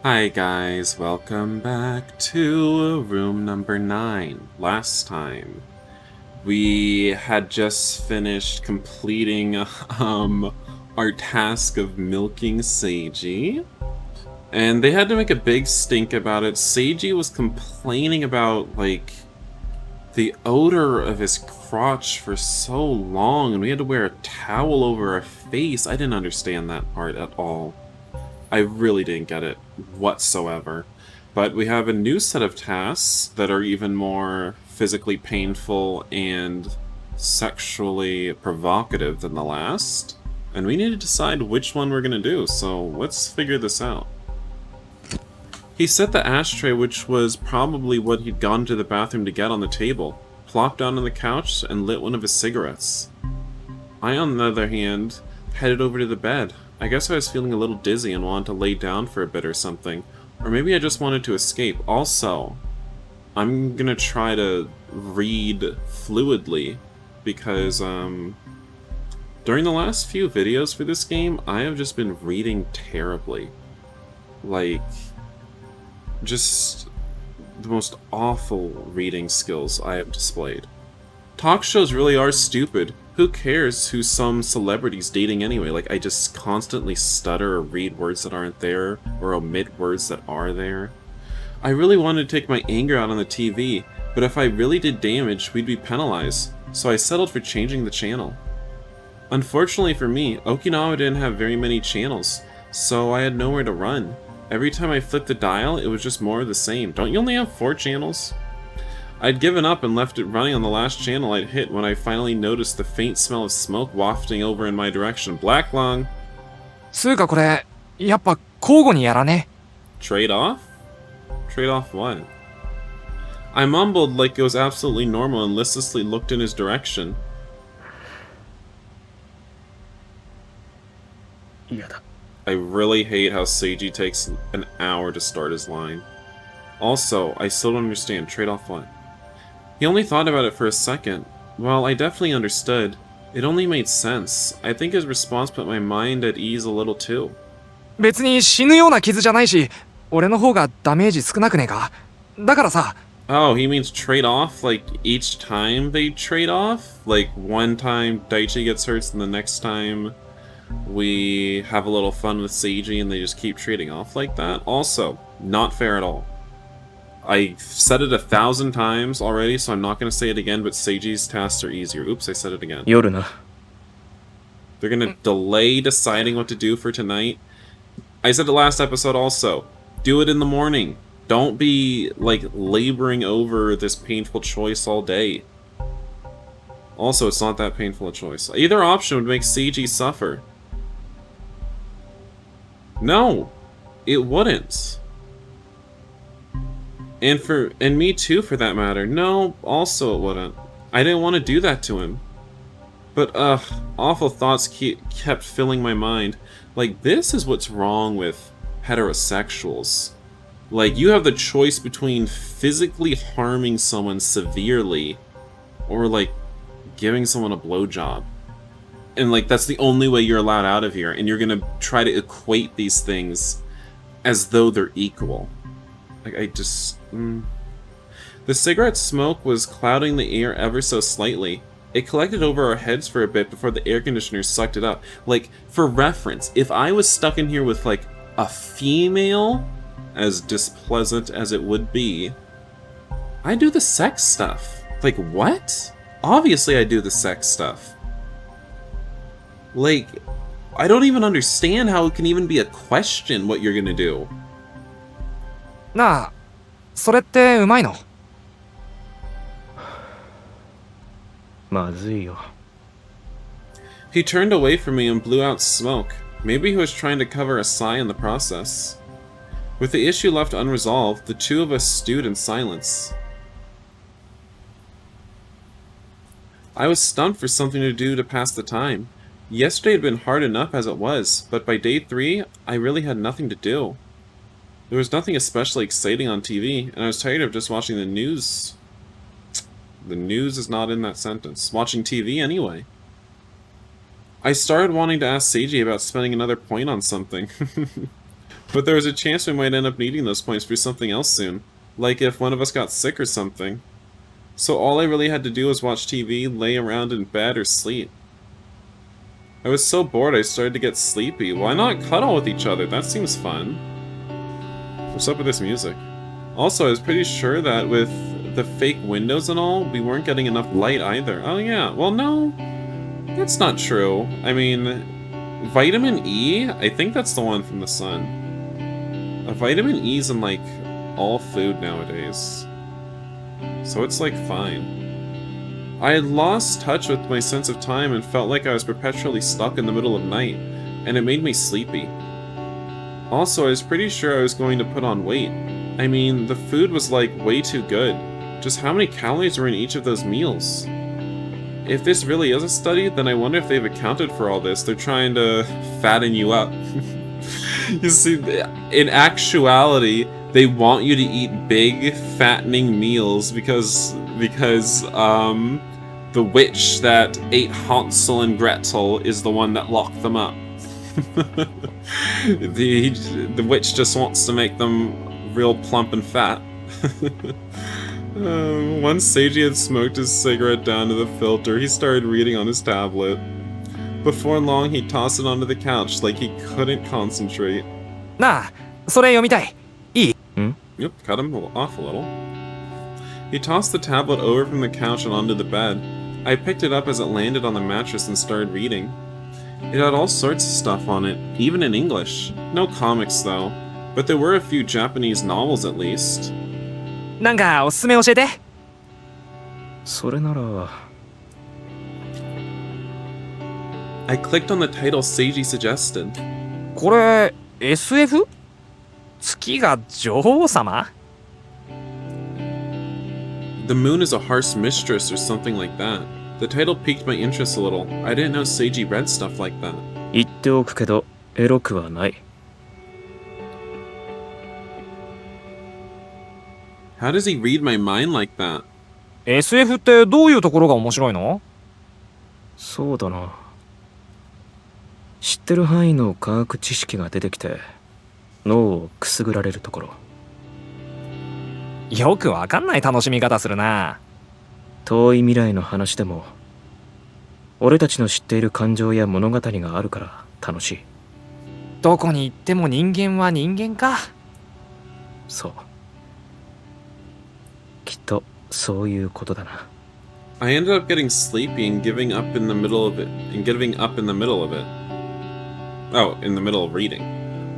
Hi guys, welcome back to room number 9. Last time, we had just finished completing our task of milking Seiji, and they had to make a big stink about it. Seiji was complaining about, like, the odor of his crotch for so long, and we had to wear a towel over our face. I didn't understand that part at all. I really didn't get it whatsoever. But we have a new set of tasks that are even more physically painful and sexually provocative than the last. And we need to decide which one we're going to do, so let's figure this out. He set the ashtray, which was probably what he'd gone to the bathroom to get, on the table, plopped down on the couch, and lit one of his cigarettes. I, on the other hand, headed over to the bed. I guess I was feeling a little dizzy and wanted to lay down for a bit or something. Or maybe I just wanted to escape. Also, I'm gonna try to read fluidly, because, during the last few videos for this game, I have just been reading terribly. Like, just the most awful reading skills I have displayed. Talk shows really are stupid. Who cares who some celebrity's dating anyway? Like, I just constantly stutter or read words that aren't there, or omit words that are there. I really wanted to take my anger out on the TV, but if I really did damage, we'd be penalized, so I settled for changing the channel. Unfortunately for me, Okinawa didn't have very many channels, so I had nowhere to run. Every time I flipped the dial, it was just more of the same. Don't you only have 4 channels? I'd given up and left it running on the last channel I'd hit when I finally noticed the faint smell of smoke wafting over in my direction. Black lung. つうかこれ、やっぱ交互にやらね。 Trade off? Trade off what? I mumbled like it was absolutely normal and listlessly looked in his direction. 嫌だ。 I really hate how Seiji takes an hour to start his line. Also, I still don't understand. Trade off what? He only thought about it for a second. Well, I definitely understood. It only made sense. I think his response put my mind at ease a little too. 別に死ぬような傷じゃないし、俺の方がダメージ少なくねえか。だからさ。 Oh, he means trade off, like each time they trade off? Like one time Daichi gets hurt and the next time we have a little fun with Seiji and they just keep trading off like that? Also, not fair at all. I said it 1,000 times already, so I'm not going to say it again, but Seiji's tasks are easier. Oops, I said it again. 夜な。 They're going to delay deciding what to do for tonight. I said it last episode also. Do it in the morning. Don't be, like, laboring over this painful choice all day. Also, it's not that painful a choice. Either option would make Seiji suffer. No! It wouldn't. And me too, for that matter. No, also it wouldn't. I didn't want to do that to him. But, awful thoughts kept filling my mind. Like, this is what's wrong with heterosexuals. Like, you have the choice between physically harming someone severely or, like, giving someone a blowjob. And, like, that's the only way you're allowed out of here. And you're gonna try to equate these things as though they're equal. Like, I just... The cigarette smoke was clouding the air ever so slightly. It collected over our heads for a bit before the air conditioner sucked it up. Like, for reference, if I was stuck in here with, like, a female, as displeasant as it would be, I do the sex stuff. Like, what? Obviously I do the sex stuff. Like, I don't even understand how it can even be a question what you're gonna do. なあ、それってうまいの？まずいよ。 He turned away from me and blew out smoke. Maybe he was trying to cover a sigh in the process. With the issue left unresolved, the two of us stewed in silence. I was stumped for something to do to pass the time. Yesterday had been hard enough as it was, but by day 3, I really had nothing to do. There was nothing especially exciting on TV, and I was tired of just watching the news. The news is not in that sentence. Watching TV anyway. I started wanting to ask Seiji about spending another point on something. But there was a chance we might end up needing those points for something else soon. Like if one of us got sick or something. So all I really had to do was watch TV, lay around in bed, or sleep. I was so bored I started to get sleepy. Why not cuddle with each other? That seems fun. What's up with this music? Also, I was pretty sure that with the fake windows and all, we weren't getting enough light either. Oh yeah, well no, that's not true. I mean, vitamin E, I think that's the one from the sun. Vitamin E's in like all food nowadays. So it's like fine. I had lost touch with my sense of time and felt like I was perpetually stuck in the middle of night, and it made me sleepy. Also, I was pretty sure I was going to put on weight. I mean, the food was like way too good. Just how many calories were in each of those meals? If this really is a study, then I wonder if they've accounted for all this. They're trying to fatten you up. You see, in actuality, they want you to eat big, fattening meals because the witch that ate Hansel and Gretel is the one that locked them up. the witch just wants to make them real plump and fat. Once Seiji had smoked his cigarette down to the filter, he started reading on his tablet. Before long, he tossed it onto the couch like he couldn't concentrate. Nah, それ読みたい。いい? Yep, cut him off a little. He tossed the tablet over from the couch and onto the bed. I picked it up as it landed on the mattress and started reading. It had all sorts of stuff on it, even in English. No comics though, but there were a few Japanese novels at least. なんかおすすめ教えて。それなら I clicked on the title Seiji suggested. これ SF? 月が女王様? The moon is a harsh mistress or something like that. The title piqued my interest a little. I didn't know Seiji read stuff like that. 言っておくけどエロくはない。 How does he read my mind like that? SF ってどういうところが面白いの？そうだな。知ってる範囲の科学知識が出てきて脳をくすぐられるところ。よくわかんない楽しみ方するな。遠い未来の話でも俺たちの知っている感情や物語があるから楽しい。どこに行っても人間は人間か。そう。きっとそういうことだな。I ended up getting sleepy and giving up in the middle of it. Oh, in the middle of reading.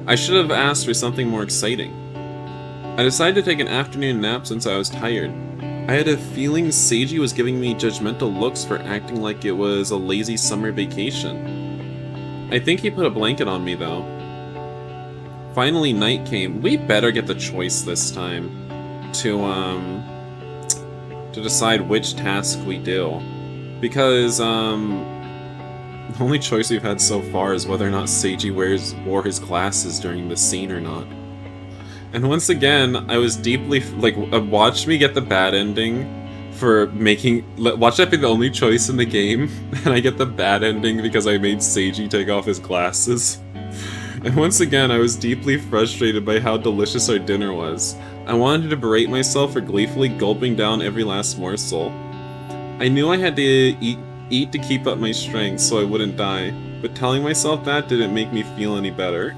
I should have asked for something more exciting. I decided to take an afternoon nap since I was tired. I had a feeling Seiji was giving me judgmental looks for acting like it was a lazy summer vacation. I think he put a blanket on me though. Finally night came. We better get the choice this time to decide which task we do. Because the only choice we've had so far is whether or not Seiji wore his glasses during the scene or not. And once again, I was deeply, watch me get the bad ending for watch that be the only choice in the game, and I get the bad ending because I made Seiji take off his glasses. And once again, I was deeply frustrated by how delicious our dinner was. I wanted to berate myself for gleefully gulping down every last morsel. I knew I had to eat to keep up my strength so I wouldn't die, but telling myself that didn't make me feel any better.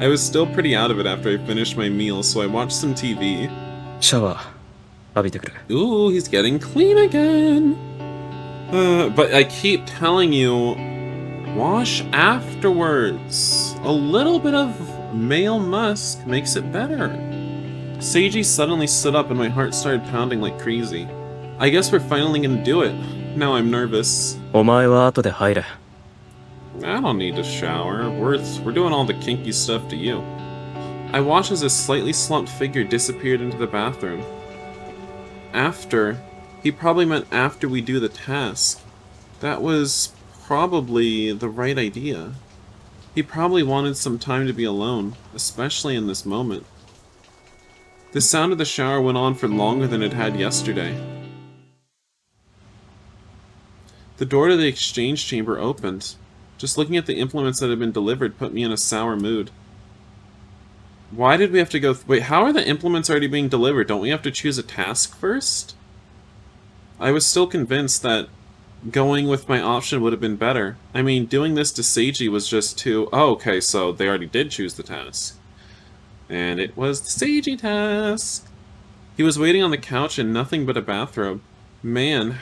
I was still pretty out of it after I finished my meal, so I watched some TV. シャワー浴びてくる。 Ooh, he's getting clean again! But I keep telling you, wash afterwards. A little bit of male musk makes it better. Seiji suddenly stood up and my heart started pounding like crazy. I guess we're finally gonna do it. Now I'm nervous. お前は後で入れ。 I don't need to shower. We're doing all the kinky stuff to you. I watched as a slightly slumped figure disappeared into the bathroom. After. He probably meant after we do the task. That was probably the right idea. He probably wanted some time to be alone, especially in this moment. The sound of the shower went on for longer than it had yesterday. The door to the exchange chamber opened. Just looking at the implements that had been delivered put me in a sour mood. Why did we have to go... Wait, how are the implements already being delivered? Don't we have to choose a task first? I was still convinced that going with my option would have been better. I mean, doing this to Seiji was just too... Oh, okay, so they already did choose the task. And it was the Seiji task. He was waiting on the couch in nothing but a bathrobe. Man.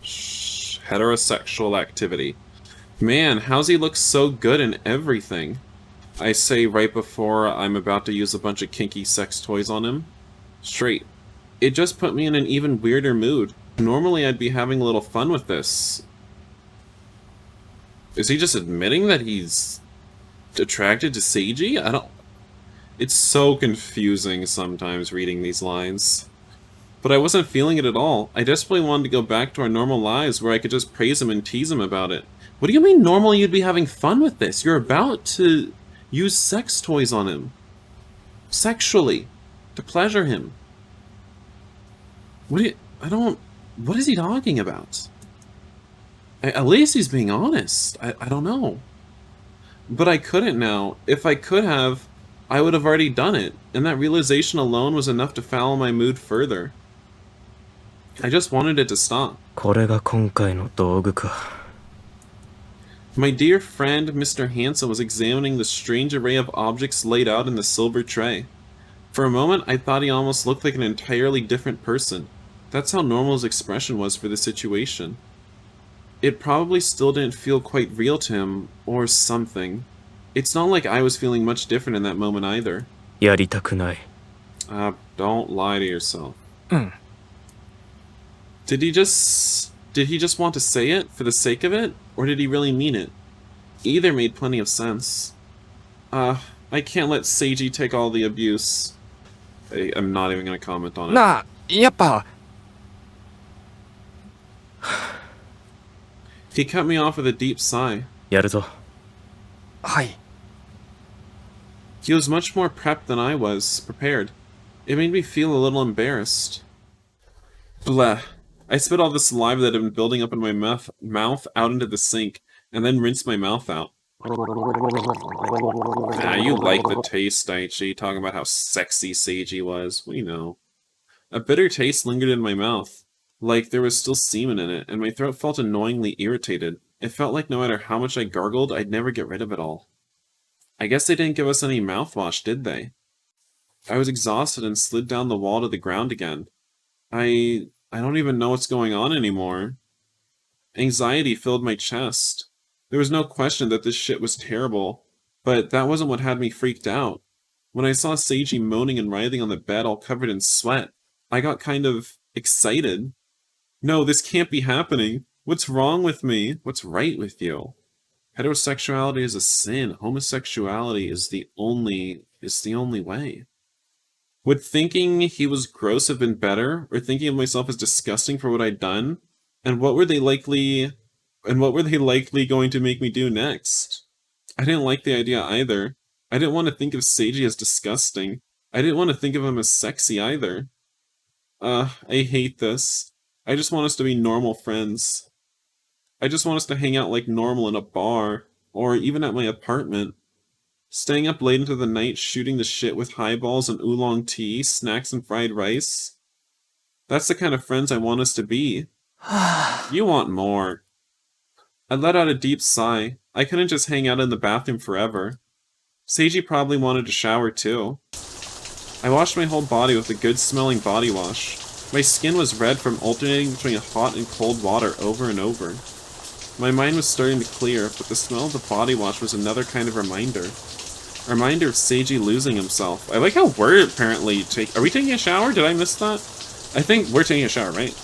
Heterosexual activity. Man, how's he look so good in everything? I say right before I'm about to use a bunch of kinky sex toys on him. Straight. It just put me in an even weirder mood. Normally I'd be having a little fun with this. Is he just admitting that he's attracted to Seiji? I don't... It's so confusing sometimes reading these lines. But I wasn't feeling it at all. I desperately wanted to go back to our normal lives where I could just praise him and tease him about it. What do you mean normally you'd be having fun with this? You're about to use sex toys on him. Sexually. To pleasure him. What is he talking about? At least he's being honest. I don't know. But I couldn't now. If I could have, I would have already done it. And that realization alone was enough to foul my mood further. I just wanted it to stop. これが今回の道具か。 My dear friend, Mr. Hansen, was examining the strange array of objects laid out in the silver tray. For a moment, I thought he almost looked like an entirely different person. That's how normal his expression was for the situation. It probably still didn't feel quite real to him, or something. It's not like I was feeling much different in that moment either. やりたくない。 Don't lie to yourself. うん。 Did he just want to say it for the sake of it? Or did he really mean it? Either made plenty of sense. I can't let Seiji take all the abuse. I'm not even gonna comment on it. なあ、やっぱ。 He cut me off with a deep sigh. やるぞ。はい。 He was much more prepped than I was, prepared. It made me feel a little embarrassed. Bleh. I spit all the saliva that had been building up in my mouth out into the sink, and then rinsed my mouth out. Ah, you like the taste, Daichi, talking about how sexy Seiji was. We know. A bitter taste lingered in my mouth, like there was still semen in it, and my throat felt annoyingly irritated. It felt like no matter how much I gargled, I'd never get rid of it all. I guess they didn't give us any mouthwash, did they? I was exhausted and slid down the wall to the ground again. I don't even know what's going on anymore. Anxiety filled my chest. There was no question that this shit was terrible, but that wasn't what had me freaked out. When I saw Seiji moaning and writhing on the bed all covered in sweat, I got kind of excited. No, this can't be happening. What's wrong with me? What's right with you? Heterosexuality is a sin. Homosexuality is the only way. Would thinking he was gross have been better, or thinking of myself as disgusting for what I'd done? And what were they likely going to make me do next? I didn't like the idea either. I didn't want to think of Seiji as disgusting. I didn't want to think of him as sexy either. I hate this. I just want us to be normal friends. I just want us to hang out like normal in a bar, or even at my apartment. Staying up late into the night, shooting the shit with highballs and oolong tea, snacks and fried rice. That's the kind of friends I want us to be. You want more. I let out a deep sigh. I couldn't just hang out in the bathroom forever. Seiji probably wanted to shower too. I washed my whole body with a good-smelling body wash. My skin was red from alternating between hot and cold water over and over. My mind was starting to clear, but the smell of the body wash was another kind of reminder. A reminder of Seiji losing himself. I like how we're apparently Are we taking a shower? Did I miss that? I think we're taking a shower, right?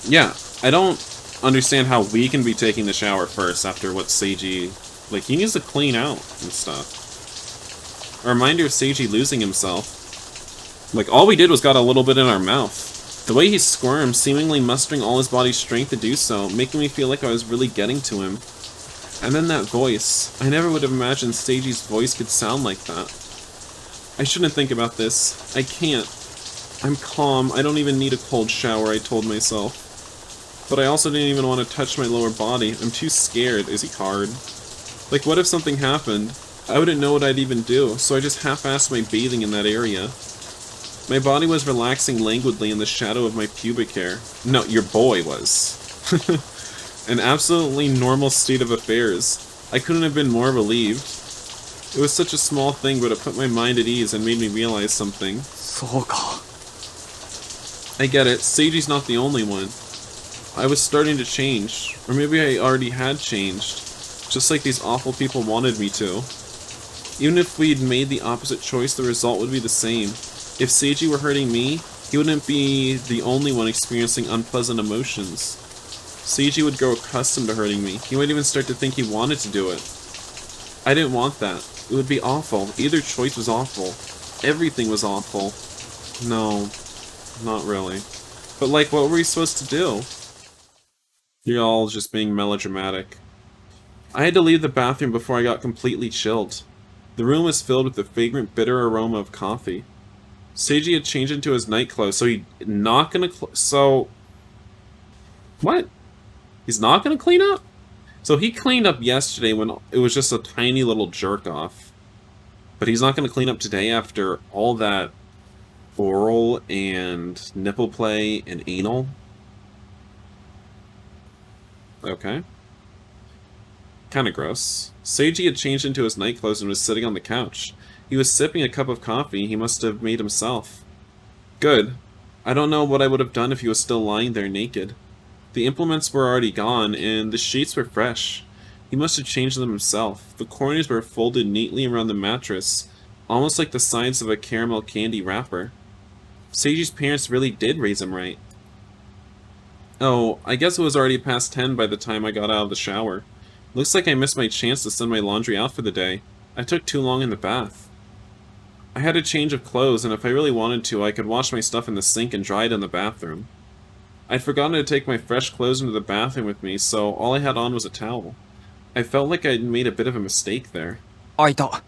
Yeah. I don't understand how we can be taking the shower first after what Seiji... Like, he needs to clean out and stuff. A reminder of Seiji losing himself. Like, all we did was got a little bit in our mouth. The way he squirmed, seemingly mustering all his body's strength to do so, making me feel like I was really getting to him. And then that voice. I never would have imagined Seiji's voice could sound like that. I shouldn't think about this. I can't. I'm calm. I don't even need a cold shower, I told myself. But I also didn't even want to touch my lower body. I'm too scared. Is he hard? Like, what if something happened? I wouldn't know what I'd even do, so I just half-assed my bathing in that area. My body was relaxing languidly in the shadow of my pubic hair. No, your boy was. An absolutely normal state of affairs. I couldn't have been more relieved. It was such a small thing, but it put my mind at ease and made me realize something. そうか。 I get it, Seiji's not the only one. I was starting to change, or maybe I already had changed, just like these awful people wanted me to. Even if we'd made the opposite choice, the result would be the same. If Seiji were hurting me, he wouldn't be the only one experiencing unpleasant emotions. Seiji would grow accustomed to hurting me. He might even start to think he wanted to do it. I didn't want that. It would be awful. Either choice was awful. Everything was awful. No, not really. But like, what were we supposed to do? You're all just being melodramatic. I had to leave the bathroom before I got completely chilled. The room was filled with the fragrant, bitter aroma of coffee. Seiji had changed into his night clothes, so he's not gonna so... What? He's not gonna clean up? So he cleaned up yesterday when it was just a tiny little jerk-off. But he's not gonna clean up today after all that oral and nipple play and anal? Okay. Kinda gross. Seiji had changed into his night clothes and was sitting on the couch. He was sipping a cup of coffee he must have made himself. Good. I don't know what I would have done if he was still lying there naked. The implements were already gone, and the sheets were fresh. He must have changed them himself. The corners were folded neatly around the mattress, almost like the sides of a caramel candy wrapper. Seiji's parents really did raise him right. Oh, I guess it was already past 10 by the time I got out of the shower. Looks like I missed my chance to send my laundry out for the day. I took too long in the bath. I had a change of clothes, and if I really wanted to, I could wash my stuff in the sink and dry it in the bathroom. I'd forgotten to take my fresh clothes into the bathroom with me, so all I had on was a towel. I felt like I'd made a bit of a mistake there. 開いた。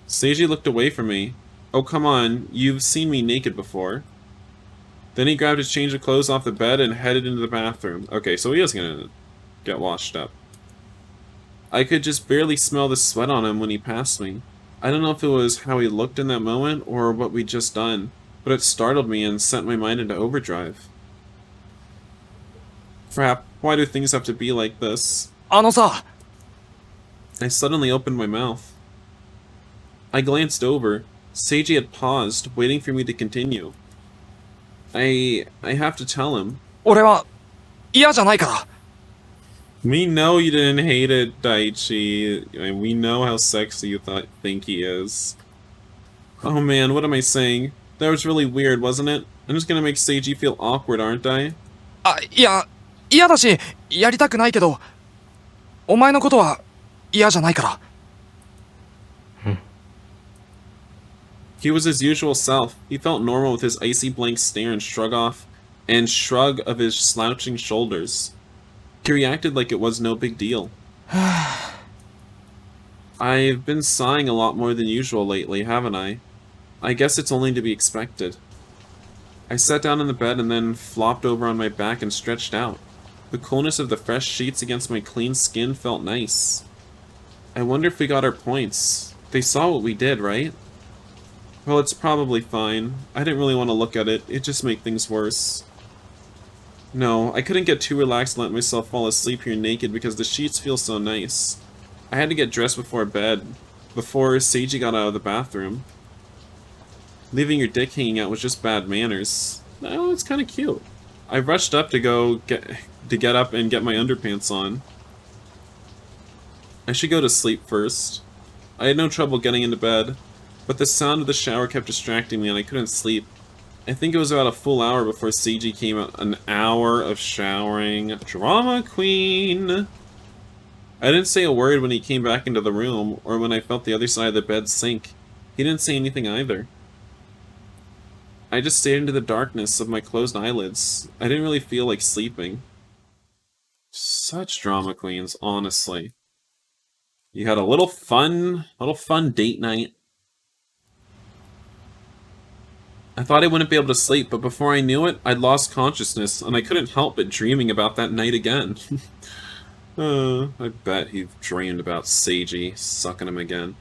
Seiji looked away from me. Oh, come on, you've seen me naked before. Then he grabbed his change of clothes off the bed and headed into the bathroom. Okay, so he is gonna get washed up. I could just barely smell the sweat on him when he passed me. I don't know if it was how he looked in that moment or what we'd just done, but it startled me and sent my mind into overdrive. Crap, why do things have to be like this? あのさ。 I suddenly opened my mouth. I glanced over. Seiji had paused, waiting for me to continue. I have to tell him. 俺は嫌じゃないから。 We know you didn't hate it, Daichi. I mean, we know how sexy you think he is. Oh man, what am I saying? That was really weird, wasn't it? I'm just gonna make Seiji feel awkward, aren't I? あ、いや、嫌だし、やりたくないけど、お前のことは嫌じゃないから。 He was his usual self. He felt normal with his icy blank stare and shrug of his slouching shoulders. He reacted like it was no big deal. I've been sighing a lot more than usual lately, haven't I? I guess it's only to be expected. I sat down in the bed and then flopped over on my back and stretched out. The coolness of the fresh sheets against my clean skin felt nice. I wonder if we got our points. They saw what we did, right? Well, it's probably fine. I didn't really want to look at it. It'd just make things worse. No, I couldn't get too relaxed and let myself fall asleep here naked because the sheets feel so nice. I had to get dressed before bed, before Seiji got out of the bathroom. Leaving your dick hanging out was just bad manners. Oh, it's kind of cute. I rushed up to get up and get my underpants on. I should go to sleep first. I had no trouble getting into bed, but the sound of the shower kept distracting me and I couldn't sleep. I think it was about a full hour before Seiji came out. An hour of showering. Drama queen! I didn't say a word when he came back into the room, or when I felt the other side of the bed sink. He didn't say anything either. I just stared into the darkness of my closed eyelids. I didn't really feel like sleeping. Such drama queens, honestly. You had a little fun date night. I thought I wouldn't be able to sleep, but before I knew it, I'd lost consciousness, and I couldn't help but dreaming about that night again. I bet he dreamed about Seiji sucking him again.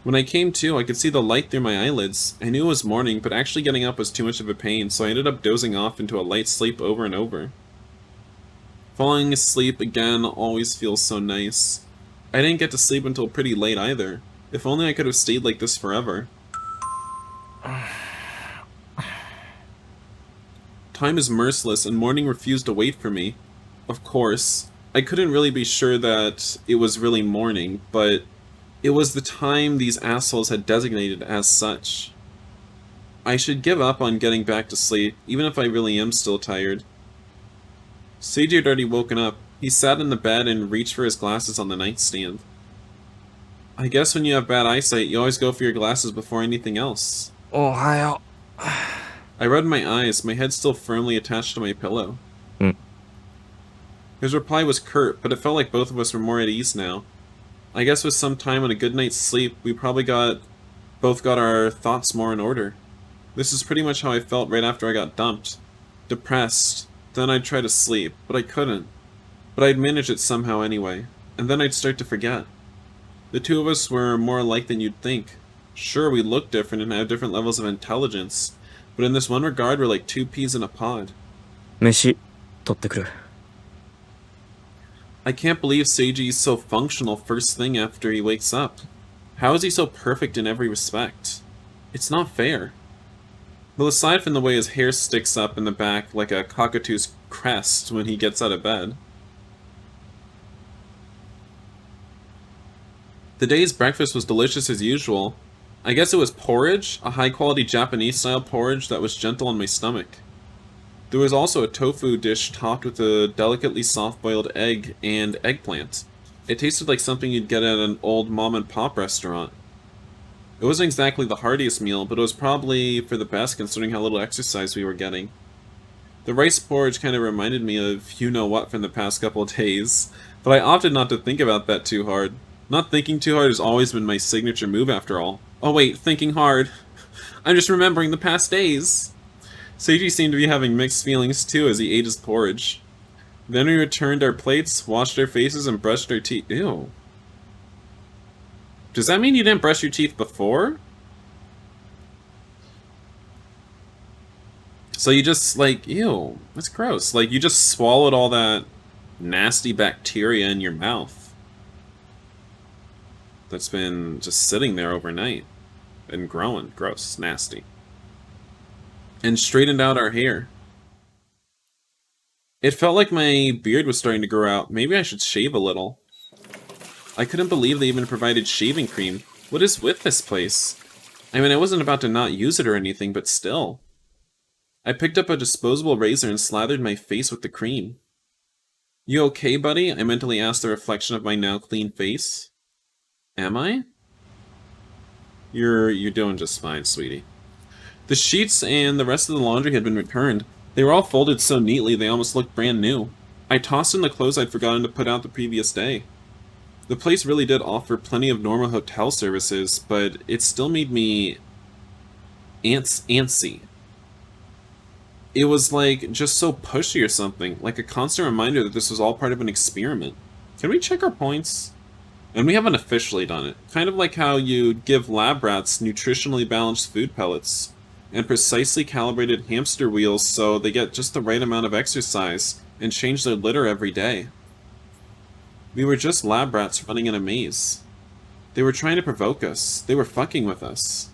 When I came to, I could see the light through my eyelids. I knew it was morning, but actually getting up was too much of a pain, so I ended up dozing off into a light sleep over and over. Falling asleep again always feels so nice. I didn't get to sleep until pretty late either. If only I could have stayed like this forever. Time is merciless, and morning refused to wait for me. Of course, I couldn't really be sure that it was really morning, but it was the time these assholes had designated as such. I should give up on getting back to sleep, even if I really am still tired. Seiji had already woken up. He sat in the bed and reached for his glasses on the nightstand. I guess when you have bad eyesight, you always go for your glasses before anything else. おはよ I rubbed my eyes, my head still firmly attached to my pillow. His reply was curt, but it felt like both of us were more at ease now. I guess with some time and a good night's sleep, we probably both got our thoughts more in order. This is pretty much how I felt right after I got dumped. Depressed. Then I'd try to sleep, but I couldn't. But I'd manage it somehow anyway, and then I'd start to forget. The two of us were more alike than you'd think. Sure, we look different and have different levels of intelligence, but in this one regard, we're like two peas in a pod. 飯取ってくる。 I can't believe Seiji's so functional first thing after he wakes up. How is he so perfect in every respect? It's not fair. Well, aside from the way his hair sticks up in the back like a cockatoo's crest when he gets out of bed. The day's breakfast was delicious as usual. I guess it was porridge, a high-quality Japanese-style porridge that was gentle on my stomach. There was also a tofu dish topped with a delicately soft-boiled egg and eggplant. It tasted like something you'd get at an old mom-and-pop restaurant. It wasn't exactly the heartiest meal, but it was probably for the best considering how little exercise we were getting. The rice porridge kind of reminded me of you-know-what from the past couple of days, but I opted not to think about that too hard. Not thinking too hard has always been my signature move after all. Oh wait, thinking hard. I'm just remembering the past days. Seiji seemed to be having mixed feelings too as he ate his porridge. Then we returned our plates, washed our faces, and brushed our teeth. Ew. Does that mean you didn't brush your teeth before? So you just, like, ew, that's gross. Like, you just swallowed all that nasty bacteria in your mouth. That's been just sitting there overnight and growing. Gross, nasty. And straightened out our hair. It felt like my beard was starting to grow out. Maybe I should shave a little. I couldn't believe they even provided shaving cream. What is with this place? I mean, I wasn't about to not use it or anything, but still. I picked up a disposable razor and slathered my face with the cream. You okay, buddy? I mentally asked the reflection of my now clean face. Am I? You're doing just fine, sweetie. The sheets and the rest of the laundry had been returned. They were all folded so neatly they almost looked brand new. I tossed in the clothes I'd forgotten to put out the previous day. The place really did offer plenty of normal hotel services, but it still made me antsy. It was like just so pushy or something, like a constant reminder that this was all part of an experiment. Can we check our points? And we haven't officially done it. Kind of like how you give lab rats nutritionally balanced food pellets and precisely calibrated hamster wheels so they get just the right amount of exercise and change their litter every day. We were just lab rats running in a maze. They were trying to provoke us. They were fucking with us.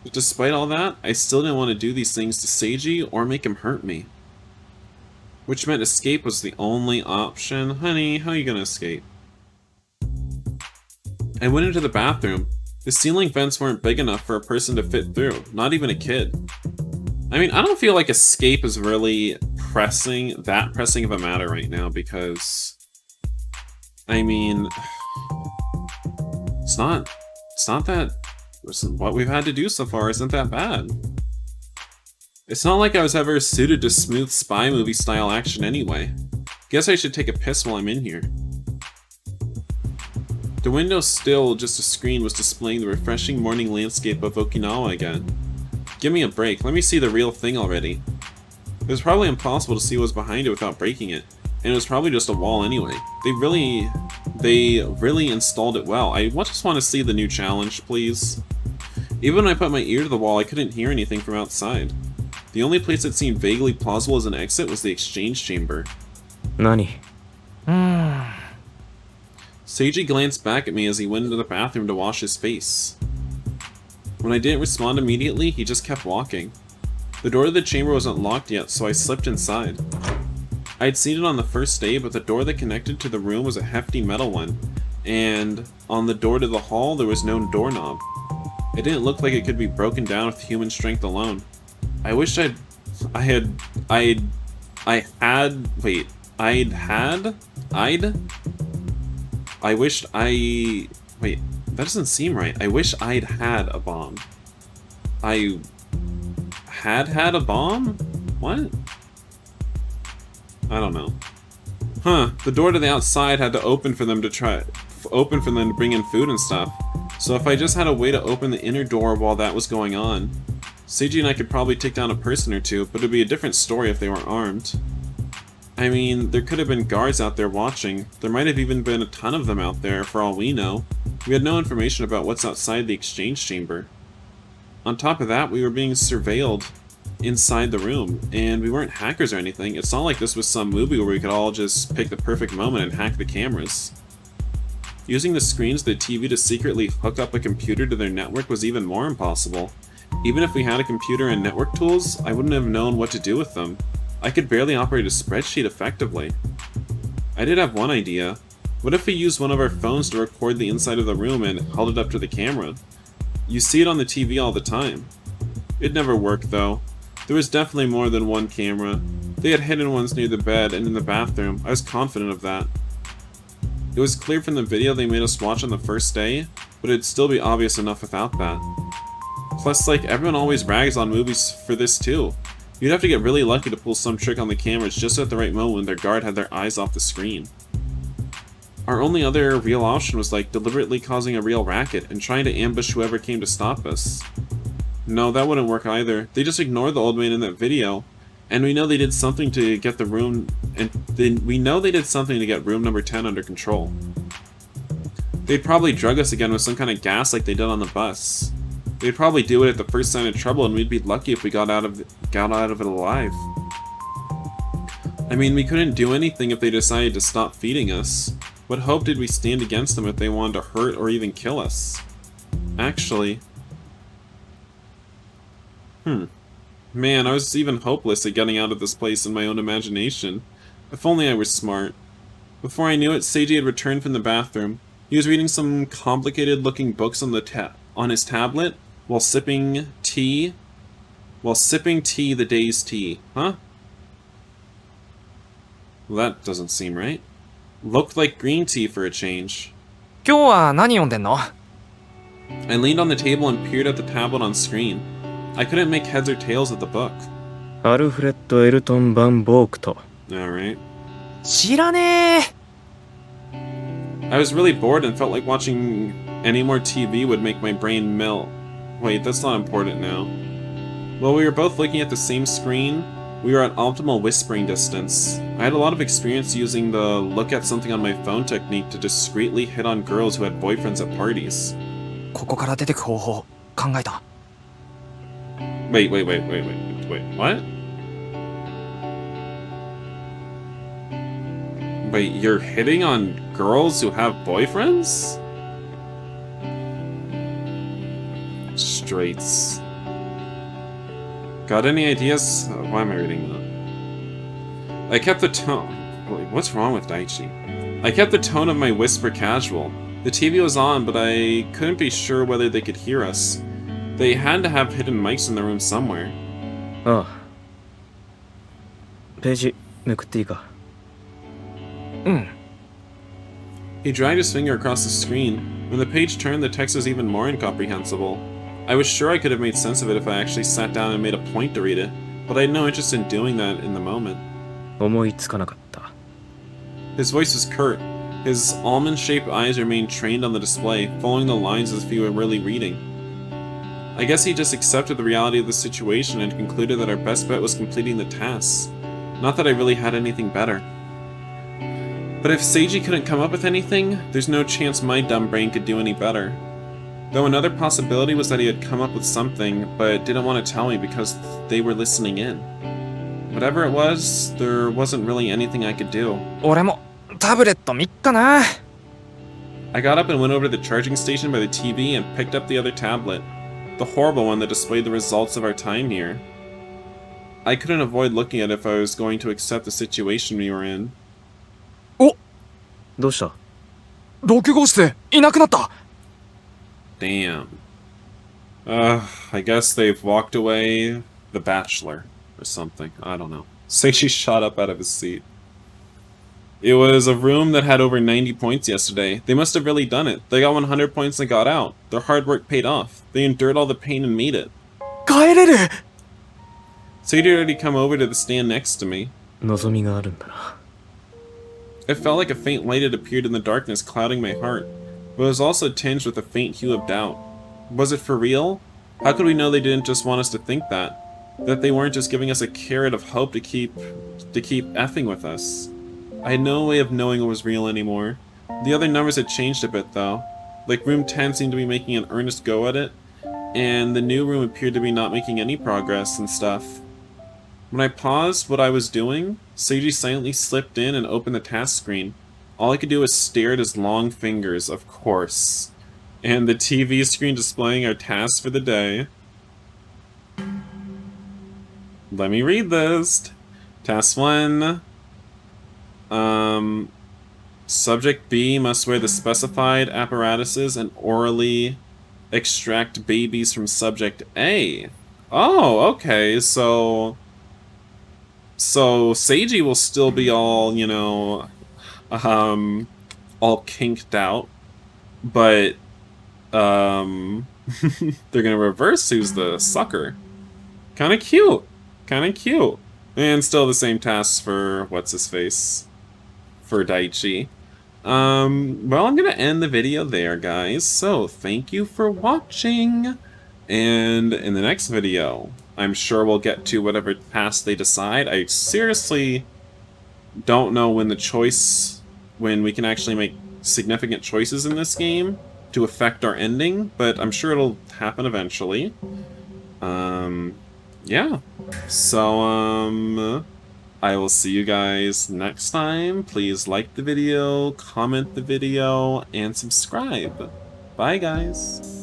But despite all that, I still didn't want to do these things to Seiji or make him hurt me. Which meant escape was the only option. Honey, how are you gonna escape? I went into the bathroom. The ceiling vents weren't big enough for a person to fit through, not even a kid. I mean, I don't feel like escape is really that pressing of a matter right now because, I mean, it's not that, what we've had to do so far isn't that bad. It's not like I was ever suited to smooth spy movie style action anyway. Guess I should take a piss while I'm in here. The window still just a screen was displaying the refreshing morning landscape of Okinawa again. Give me a break, let me see the real thing already. It was probably impossible to see what was behind it without breaking it. And it was probably just a wall anyway. They really installed it well. I just want to see the new challenge, please. Even when I put my ear to the wall, I couldn't hear anything from outside. The only place that seemed vaguely plausible as an exit was the exchange chamber. 何 Seiji glanced back at me as he went into the bathroom to wash his face. When I didn't respond immediately, he just kept walking. The door to the chamber wasn't locked yet, so I slipped inside. I had seen it on the first day, but the door that connected to the room was a hefty metal one, and on the door to the hall there was no doorknob. It didn't look like it could be broken down with human strength alone. I wished I wished wait, that doesn't seem right. I wish I'd had a bomb. I had a bomb? What? I don't know. Huh, the door to the outside had to open for them to bring in food and stuff. So if I just had a way to open the inner door while that was going on, Seiji and I could probably take down a person or two, but it'd be a different story if they weren't armed. I mean, there could have been guards out there watching. There might have even been a ton of them out there, for all we know. We had no information about what's outside the exchange chamber. On top of that, we were being surveilled inside the room, and we weren't hackers or anything. It's not like this was some movie where we could all just pick the perfect moment and hack the cameras. Using the screens of the TV to secretly hook up a computer to their network was even more impossible. Even if we had a computer and network tools, I wouldn't have known what to do with them. I could barely operate a spreadsheet effectively. I did have one idea. What if we used one of our phones to record the inside of the room and held it up to the camera? You see it on the TV all the time. It never worked though. There was definitely more than one camera. They had hidden ones near the bed and in the bathroom. I was confident of that. It was clear from the video they made us watch on the first day, but it'd still be obvious enough without that. Plus, like, everyone always rags on movies for this too. You'd have to get really lucky to pull some trick on the cameras just at the right moment when their guard had their eyes off the screen. Our only other real option was like deliberately causing a real racket and trying to ambush whoever came to stop us. No, that wouldn't work either. They just ignored the old man in that video, and we know they did something to get the room, room number 10 under control. They'd probably drug us again with some kind of gas like they did on the bus. They'd probably do it at the first sign of trouble, and we'd be lucky if we got out of it alive. I mean, we couldn't do anything if they decided to stop feeding us. What hope did we stand against them if they wanted to hurt or even kill us? Actually... Man, I was even hopeless at getting out of this place in my own imagination. If only I were smart. Before I knew it, Seiji had returned from the bathroom. He was reading some complicated-looking books on his tablet while sipping tea. The day's tea. Huh? Well, that doesn't seem right. Looked like green tea for a change. 今日は何読んでんの? I leaned on the table and peered at the tablet on screen. I couldn't make heads or tails of the book. アルフレッド・エルトン・バン・ボークト Alright. 知らねえ. I was really bored and felt like watching any more TV would make my brain melt. Wait, that's not important now. While we were both looking at the same screen, we were at optimal whispering distance. I had a lot of experience using the look at something on my phone technique to discreetly hit on girls who had boyfriends at parties. ここから出てく方法考えた. Wait, what? Wait, you're hitting on girls who have boyfriends? Straights. Got any ideas? Why am I reading that? I kept the tone... Wait, what's wrong with Daichi? I kept the tone of my whisper casual. The TV was on, but I couldn't be sure whether they could hear us. They had to have hidden mics in the room somewhere. ああページめくっていいか? He dragged his finger across the screen. When the page turned, the text was even more incomprehensible. I was sure I could have made sense of it if I actually sat down and made a point to read it, but I had no interest in doing that in the moment. 思いつかなかった His voice was curt. His almond-shaped eyes remained trained on the display, following the lines as if he were really reading. I guess he just accepted the reality of the situation and concluded that our best bet was completing the tasks. Not that I really had anything better. But if Seiji couldn't come up with anything, there's no chance my dumb brain could do any better. Though another possibility was that he had come up with something, but didn't want to tell me because they were listening in. Whatever it was, there wasn't really anything I could do. 俺もタブレット見っかな。I got up and went over to the charging station by the TV and picked up the other tablet, the horrible one that displayed the results of our time here. I couldn't avoid looking at it if I was going to accept the situation we were in. お、どうした？6号室でいなくなった。Damn. I guess they've walked away the Bachelor or something. I don't know. Seishi shot up out of his seat. It was a room that had over 90 points yesterday. They must have really done it. They got 100 points and got out. Their hard work paid off. They endured all the pain and made it. 帰れる。Sadie had already come over to the stand next to me. 望みがあるんだな。It felt like a faint light had appeared in the darkness, clouding my heart, but it was also tinged with a faint hue of doubt. Was it for real? How could we know they didn't just want us to think that? That they weren't just giving us a carrot of hope to keep effing with us? I had no way of knowing it was real anymore. The other numbers had changed a bit though. Like room 10 seemed to be making an earnest go at it, and the new room appeared to be not making any progress and stuff. When I paused what I was doing, Seiji silently slipped in and opened the task screen. All I could do was stare at his long fingers, of course, and the TV screen displaying our tasks for the day. Let me read this. Task 1. Subject B must wear the specified apparatuses and orally extract babies from subject A. Oh, okay, so Seiji will still be all, you know, all kinked out, but, they're gonna reverse who's the sucker. Kinda cute. Kinda cute. And still the same tasks for what's-his-face? For Daichi. Well, I'm gonna end the video there, guys. So, thank you for watching. And in the next video, I'm sure we'll get to whatever task they decide. I seriously don't know when we can actually make significant choices in this game to affect our ending, but I'm sure it'll happen eventually. Yeah. So, I will see you guys next time. Please like the video, comment the video, and subscribe. Bye, guys.